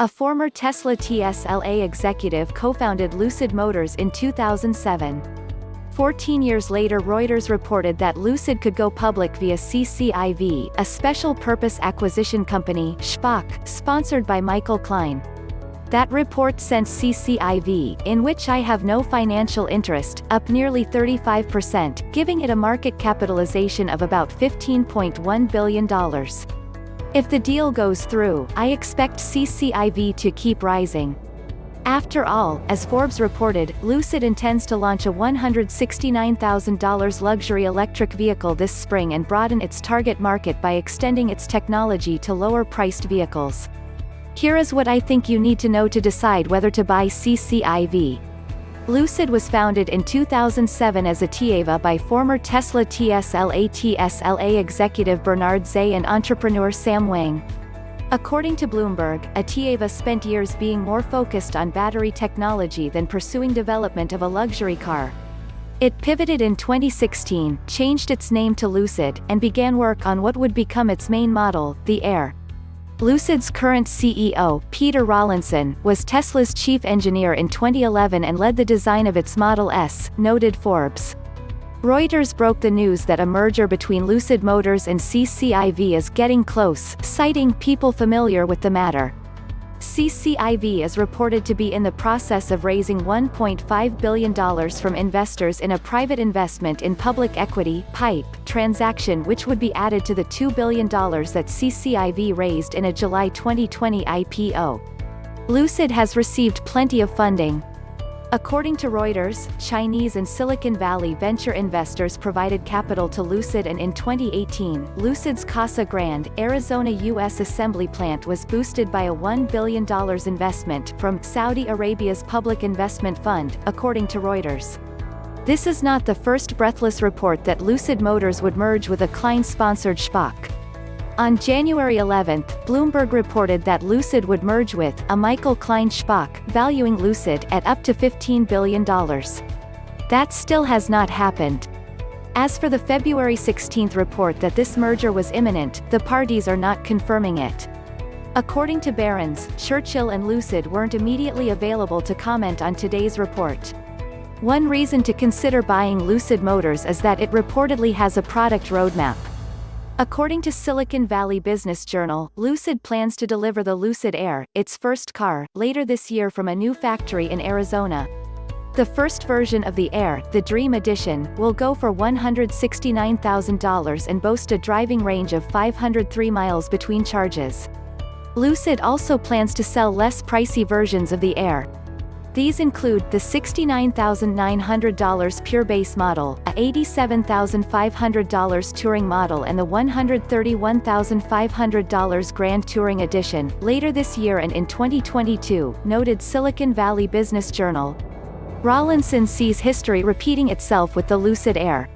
A former Tesla TSLA executive co-founded Lucid Motors in 2007. 14 years later, Reuters reported that Lucid could go public via CCIV, a special-purpose acquisition company, SPAC, sponsored by Michael Klein. That report sent CCIV, in which I have no financial interest, up nearly 35%, giving it a market capitalization of about $15.1 billion. If the deal goes through, I expect CCIV to keep rising. After all, as Forbes reported, Lucid intends to launch a $169,000 luxury electric vehicle this spring and broaden its target market by extending its technology to lower-priced vehicles. Here is what I think you need to know to decide whether to buy CCIV. Lucid was founded in 2007 as a TAVA by former Tesla TSLA executive Bernard Zay and entrepreneur Sam Wang. According to Bloomberg, a TAVA spent years being more focused on battery technology than pursuing development of a luxury car. It pivoted in 2016, changed its name to Lucid, and began work on what would become its main model, the Air. Lucid's current CEO, Peter Rawlinson, was Tesla's chief engineer in 2011 and led the design of its Model S, noted Forbes. Reuters broke the news that a merger between Lucid Motors and CCIV is getting close, citing people familiar with the matter. CCIV is reported to be in the process of raising $1.5 billion from investors in a private investment in public equity (PIPE) transaction, which would be added to the $2 billion that CCIV raised in a July 2020 IPO. Lucid has received plenty of funding. According to Reuters, Chinese and Silicon Valley venture investors provided capital to Lucid, and in 2018, Lucid's Casa Grande, Arizona U.S. assembly plant was boosted by a $1 billion investment from Saudi Arabia's Public Investment Fund, according to Reuters. This is not the first breathless report that Lucid Motors would merge with a Klein-sponsored SPAC. On January 11, Bloomberg reported that Lucid would merge with a Michael Klein SPAC, valuing Lucid at up to $15 billion. That still has not happened. As for the February 16 report that this merger was imminent, the parties are not confirming it. According to Barron's, Churchill and Lucid weren't immediately available to comment on today's report. One reason to consider buying Lucid Motors is that it reportedly has a product roadmap. According to Silicon Valley Business Journal, Lucid plans to deliver the Lucid Air, its first car, later this year from a new factory in Arizona. The first version of the Air, the Dream Edition, will go for $169,000 and boast a driving range of 503 miles between charges. Lucid also plans to sell less pricey versions of the Air. These include the $69,900 Pure Base model, a $87,500 Touring model, and the $131,500 Grand Touring Edition, later this year and in 2022, noted Silicon Valley Business Journal. Rawlinson sees history repeating itself with the Lucid Air.